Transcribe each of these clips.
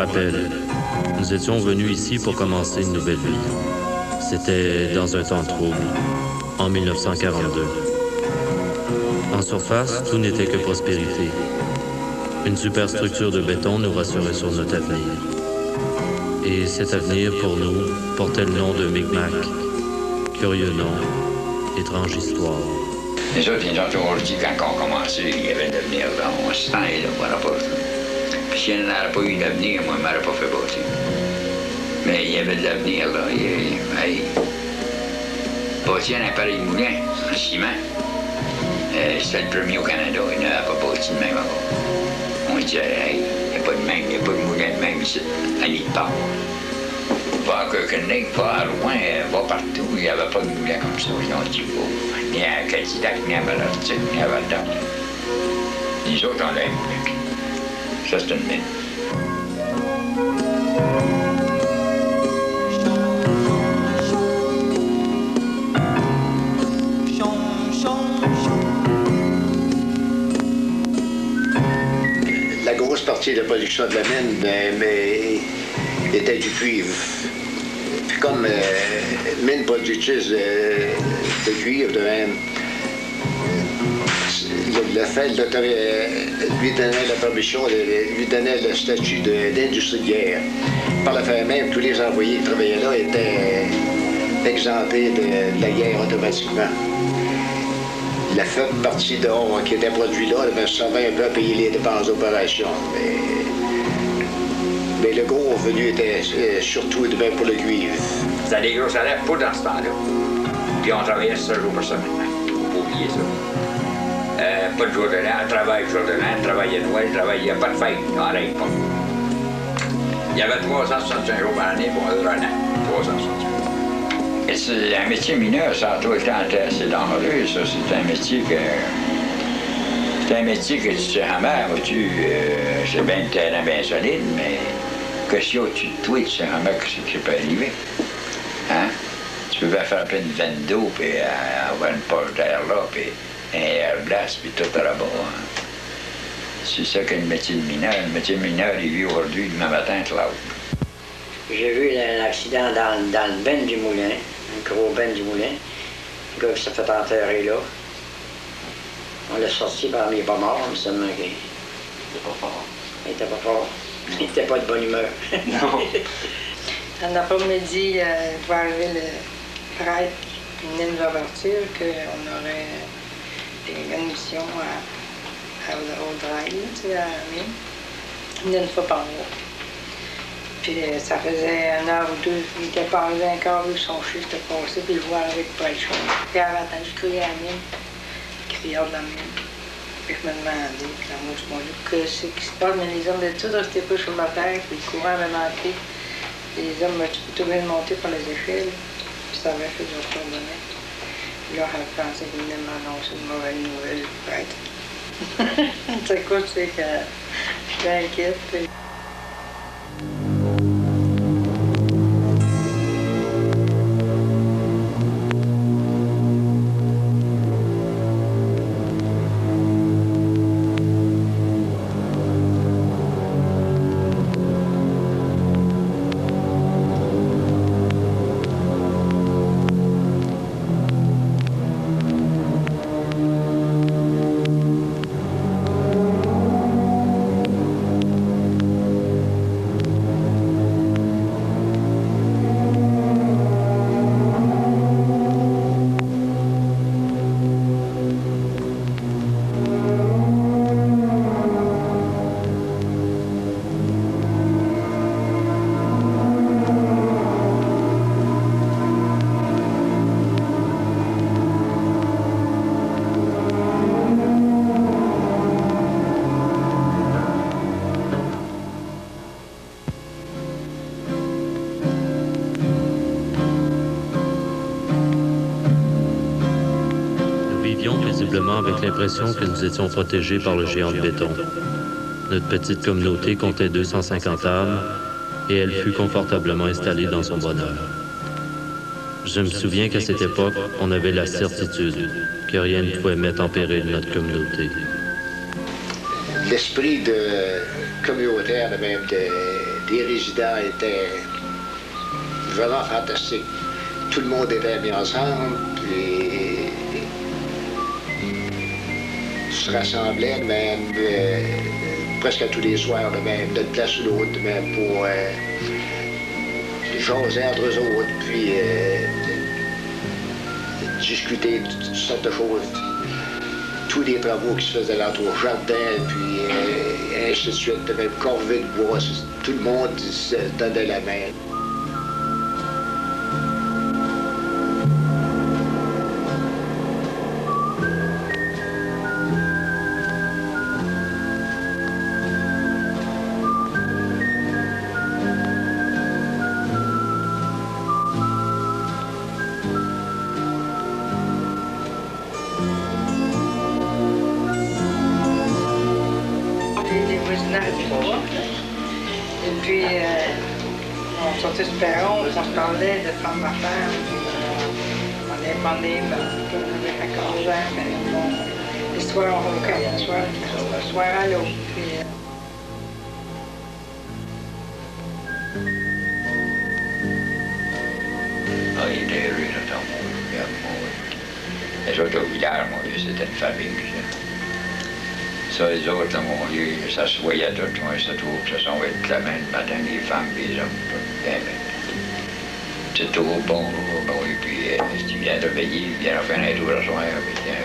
rappelle, nous étions venus ici pour commencer une nouvelle vie. C'était dans un temps trouble, en 1942. En surface, tout n'était que prospérité. Une superstructure de béton nous rassurait sur notre avenir. Et cet avenir, pour nous, portait le nom de Micmac. Curieux nom, étrange histoire. Les autres, ils ont toujours dit, quand on commençait, il y avait l'avenir là, on se tenait là, voilà pas. Puis s'il n'y en avait pas eu d'avenir, moi, je ne m'aurais pas fait bâtir. Mais il y avait de l'avenir là. Bâtir un appareil moulin, en ciment. C'était le premier au Canada, il n'avait pas bâti de même avant. On disait, hey, il n'y a pas de même, il n'y a pas de moulin de même ici, à l'île part. Va à Kirkconnell, va à loin, va partout, il n'y avait pas de moulin comme ça. Ils ont dit, oh, ni à Cadillac, ni à Malartic, ni à Val-d'Or. Les autres, on l'a moulin. Ça, c'est une mine. La grosse partie de la production de la mine était du cuivre. Puis comme mine productrice de cuivre, de même, le fait lui donnait la permission, lui donnait le statut d'industrie de guerre. Par le fait même, tous les employés qui travaillaient là étaient exemptés de la guerre automatiquement. La faible partie d'or qui était produite là, ben, ça servait un peu à payer les dépenses d'opération. Mais le gros revenu était surtout pour le cuivre. C'était des gros salaires pas dans ce temps-là. Puis on travaillait 7 jours par semaine. Faut pas oublier ça. Pas de jour de l'an, travail jour de l'an, travail à Noël, travail, il n'y a pas de fête, on n'arrête pas. Il y avait 365 jours par année pour un an. 365. Et c'est un métier mineur, ça a tout le temps été assez dangereux, ça. C'est un métier que tu sais jamais, vois-tu, c'est bien le terrain bien solide, mais que si au-dessus de toi, tu sais jamais ce qui peut arriver. Hein? Tu peux bien faire plein de veines d'eau, puis avoir une poche d'air là, puis un air glace, puis tout là-bas. Hein? C'est ça que le métier de mineur. Le métier de mineur, il vit aujourd'hui, demain matin, c'est l'autre. J'ai vu l'accident dans le ben du moulin, un gros ben du moulin. Le gars qui s'est fait enterrer là. On l'a sorti par il n'est pas mort, mais seulement qu'il n'était pas fort. Il n'était pas fort. Il n'était pas de bonne humeur. Non. En après-midi, il va arriver le prêtre, une ouverture qu'on aurait une mission au drive, tu sais, à la mine, une fois par mois. Puis ça faisait 1 heure ou 2, il était pas arrivé encore, vu son chiffre était passé, puis il voit avec pas le choix. Puis il avait attendu de crier à la mine, crieur de la mine. Puis je me demandais, puis dans mon monde, qu'est-ce qui se passe, mais les hommes de tout restaient pas sur ma terre, puis le courant avait manqué. Les hommes, tu peux tout bien monter par les échelles, puis ça avait fait du retournement. Puis là, elle pensait qu'il venait m'annoncer une mauvaise nouvelle, le prêtre. C'est quoi, c'est que je suis inquiète. Puis... Avec l'impression que nous étions protégés par le géant de béton. Notre petite communauté comptait 250 âmes et elle fut confortablement installée dans son bonheur. Je me souviens qu'à cette époque, on avait la certitude que rien ne pouvait mettre en péril notre communauté. L'esprit de communautaire, même les résidents étaient vraiment fantastiques. Tout le monde était mis ensemble, puis se rassemblait même presque tous les soirs, même d'une place ou l'autre, même pour jaser entre eux autres, puis discuter de toutes sortes de choses. Tous les travaux qui se faisaient dans au jardin, puis ainsi de suite, même corvée de bois, tout le monde se donnait la main. Et puis, on sortait du perron, on se parlait de femme d'affaires, on allait demander avec 14 ans, mais bon, l'histoire au camp, l'histoire à l'eau. Ah, il était heureux, là, dans mon les autres au village, mon Dieu, c'était une famille. Ça, les autres, là, mon Dieu, ça se voyait tout, moi, ça trouve, ça s'en va être la main le matin, les femmes, les hommes, bien, c'est tout bon, et puis, si tu viens de veiller, viens faire un tour à soir, puis tiens,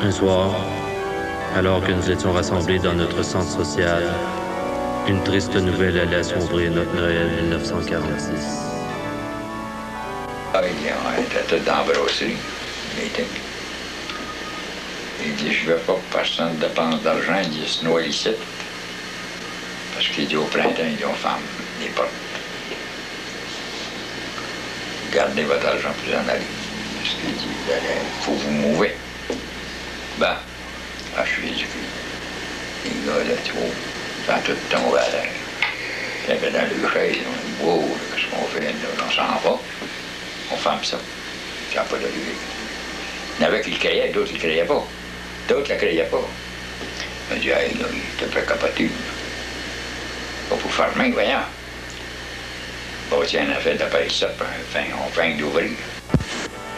Un soir, alors que nous étions rassemblés dans notre centre social, une triste nouvelle allait assombrir notre Noël 1946. Ah, on était tous dans la brosserie, meeting. Il dit, je veux pas que personne dépense d'argent, il dit, se noie ici. Parce qu'il dit, au printemps, ils ont femme, les portes. Gardez votre argent pour en aller. Parce qu'il dit, il faut vous mouver. Ben, je suis éduqué. Les gars, là, tu vois, ça a tout tombé à l'air. Il y avait dans le chaise, on dit, wow, qu'est-ce qu'on fait? On s'en va. On ferme ça. Ça n'a pas de lieu. Il y en avait qui le créaient, d'autres qui ne le créaient pas. D'autres ne le créaient pas. On dit, hey, là, il était pas capoté. Pas pour fermer, voyons. Bon, tiens, on a fait d'après ça, on fait d'ouvrir.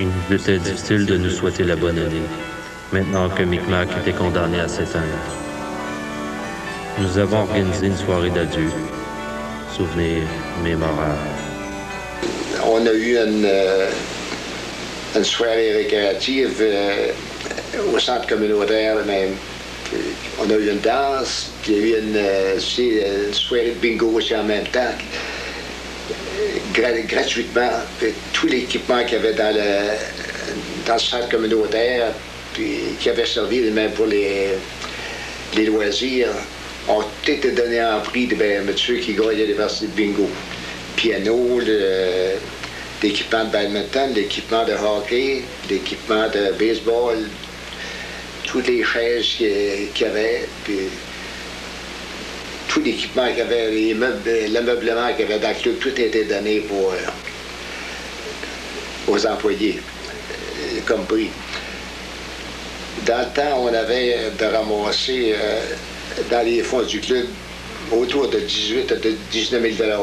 Il nous était difficile de nous souhaiter la bonne année, maintenant que Micmac était condamné à s'éteindre. Nous avons organisé une soirée d'adieu, souvenir mémorable. On a eu une soirée récréative au centre communautaire même. On a eu une danse, puis il y a eu une soirée de bingo aussi en même temps, gratuitement. Puis tout l'équipement qu'il y avait dans le centre communautaire, puis qui avait servi même pour les loisirs, ont été donnés en prix de ceux qui gagnaient les parties de bingo. Piano, l'équipement de badminton, l'équipement de hockey, l'équipement de baseball, toutes les chaises qu'il y avait, puis tout l'équipement qu'il y avait, l'ameublement qu'il y avait dans le club, tout a été donné aux employés, comme prix. Dans le temps, on avait de ramasser dans les fonds du club autour de 18 à 19 000 $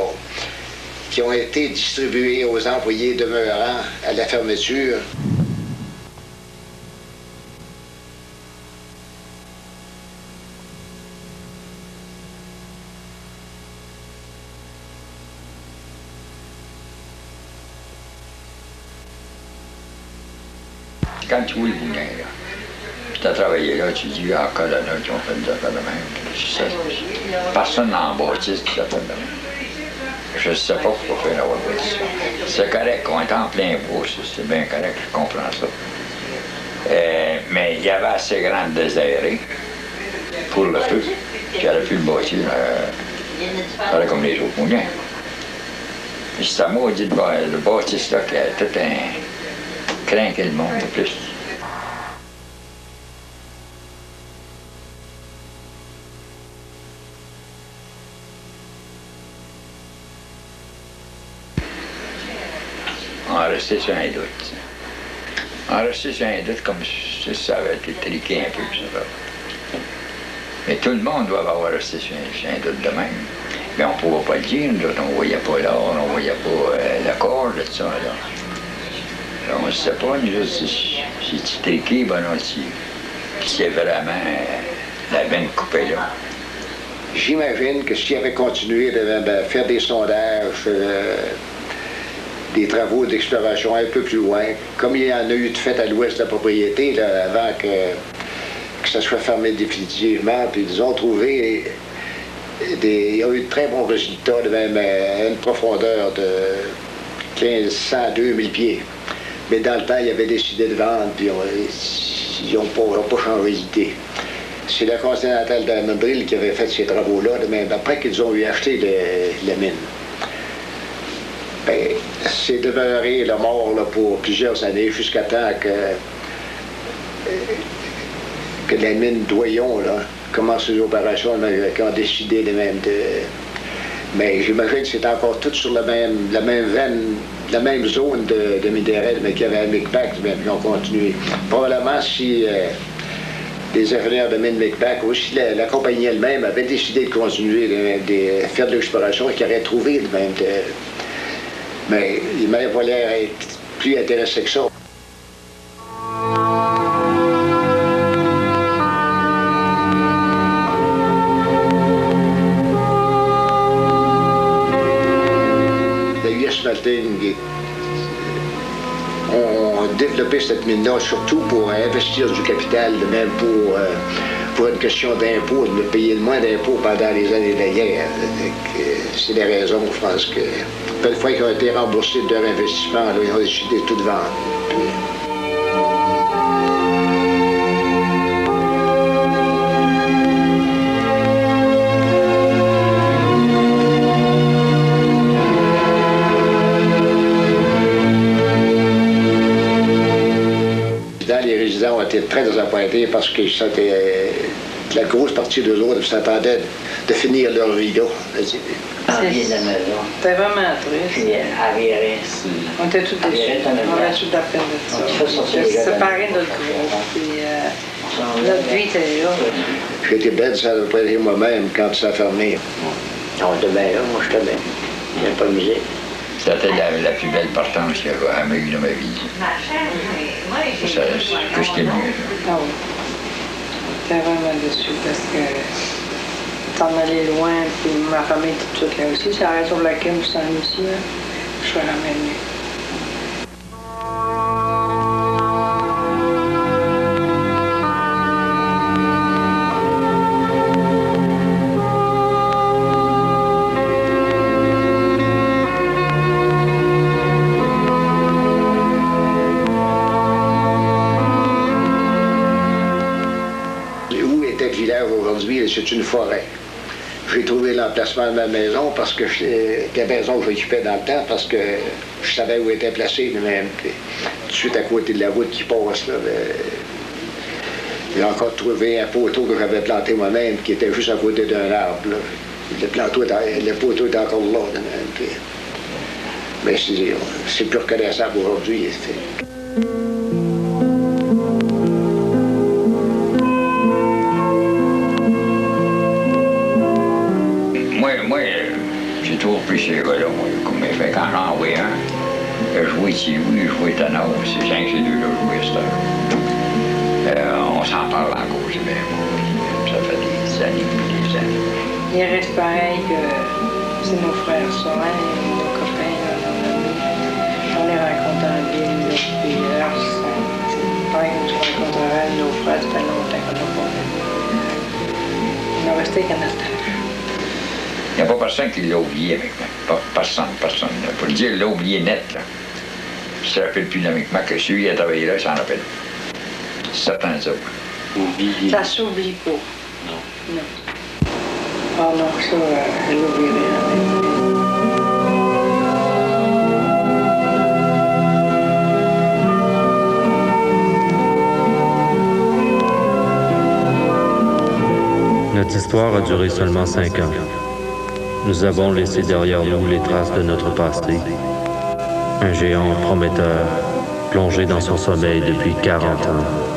qui ont été distribués aux employés demeurant à la fermeture. Quand tu vois le boudin, là, puis tu as travaillé là, tu dis, ah, colonna qui ont fait des affaires de même. Personne n'en bâtisse qui a fait de même. Je ne sais pas pourquoi faire la bâtisse. C'est correct, on est en plein bois, c'est bien correct, je comprends ça. Mais il y avait assez grand désert pour le feu, qui aurait pu le bâtir, comme les autres moulins. Puis c'est à moi, dit le bâtisse là, qui a tout un craqué le monde de plus. rester sur un doute. En rester sur un doute comme si ça avait été triqué un peu, ça va. Mais tout le monde doit avoir resté sur un doute de même. Mais on ne pouvait pas le dire, nous autres, on ne voyait pas l'or, on ne voyait pas l'accord de ça, là. Alors, on ne sait pas, nous autres, si tu triqué, ben non, si c'est vraiment la veine coupée, là. J'imagine que s'il avait continué de faire des sondages, des travaux d'exploration un peu plus loin, comme il y en a eu de fait à l'ouest de la propriété, là, avant que ça soit fermé définitivement, puis ils ont trouvé ils ont eu de très bons résultats, de même à une profondeur de 1500 à 2000 pieds. Mais dans le temps, ils avaient décidé de vendre, puis ils n'ont pas changé d'idée. C'est la Continental Diamond Drill qui avait fait ces travaux-là, même après qu'ils ont eu acheté la mine. Ben, c'est demeuré le mort là, pour plusieurs années, jusqu'à temps que la mine Doyon là, commence les opérations, qui ont décidé de même de... Mais j'imagine que c'est encore tout sur la même veine, la même zone de minerais, mais qu'il y avait à Micmac, qui ont continué. Probablement si les ingénieurs de mine Micmac, aussi la compagnie elle-même avait décidé de continuer de faire de l'exploration et qu'ils auraient trouvé de même mais il m'avait pas l'air être plus intéressé que ça. On a développé cette mine-là surtout pour investir du capital, même pour une question d'impôt, de payer le moins d'impôts pendant les années de la guerre. C'est des raisons, je pense que une fois qu'ils ont été remboursés de leur investissement, là, ils ont décidé de tout vendre. Les résidents ont été très désappointés parce que la grosse partie d'eux autres s'attendaient de finir leur vie là. Envier de la maison. C'était vraiment triste. Puis à virer. On était tous déçus. On avait tout la peine de ça. On s'est séparés de notre groupe. Puis notre vie était là. J'étais bête, ça n'a pas été moi-même quand ça a fermé. On était bien là, moi j'étais bien. Il n'y a pas de musique. C'était la plus belle partance qu'il y a jamais eu dans ma vie. C'est plus ce qui est mieux. Ah oui. J'étais vraiment déçu parce que t'en allais loin, puis ma famille était toute là aussi. C'est la raison pour laquelle je suis allée ici. Je suis ramenée. C'est une forêt. J'ai trouvé l'emplacement de ma maison parce que la maison que j'occupais dans le temps parce que je savais où était placée même. Puis, tout de suite à côté de la route qui passe. Là, j'ai encore trouvé un poteau que j'avais planté moi-même qui était juste à côté d'un arbre. Là. Le poteau est encore là. Même, puis, mais c'est plus reconnaissable aujourd'hui. J'ai toujours pris ces gars-là, moi, comme fait quand j'en envoyais un. Jouer ici, oui, jouer Tano, c'est 5 et 2 là, jouer cette heure. On s'en parle encore, c'est bien bon. Ça fait des années et des années. Il reste pareil que c'est nos frères soins et nos copains, là, nos amis. On les rencontre en ville, là, puis c'est pareil que tu rencontrerais nos frères, ça fait longtemps qu'on n'a pas vu. On a resté qu'à notre âge. Il n'y a pas personne qui l'a oublié avec moi. Personne. Pour le dire, il l'a oublié net, là. Il ne se rappelle plus de Micmac que celui qui a travaillé là, il s'en rappelle. Certains autres. Oublié. Ça s'oublie pas. Non. Ah non, ça, je l'oublierai jamais. Notre histoire a duré seulement 5 ans. Nous avons laissé derrière nous les traces de notre passé. Un géant prometteur, plongé dans son sommeil depuis 40 ans.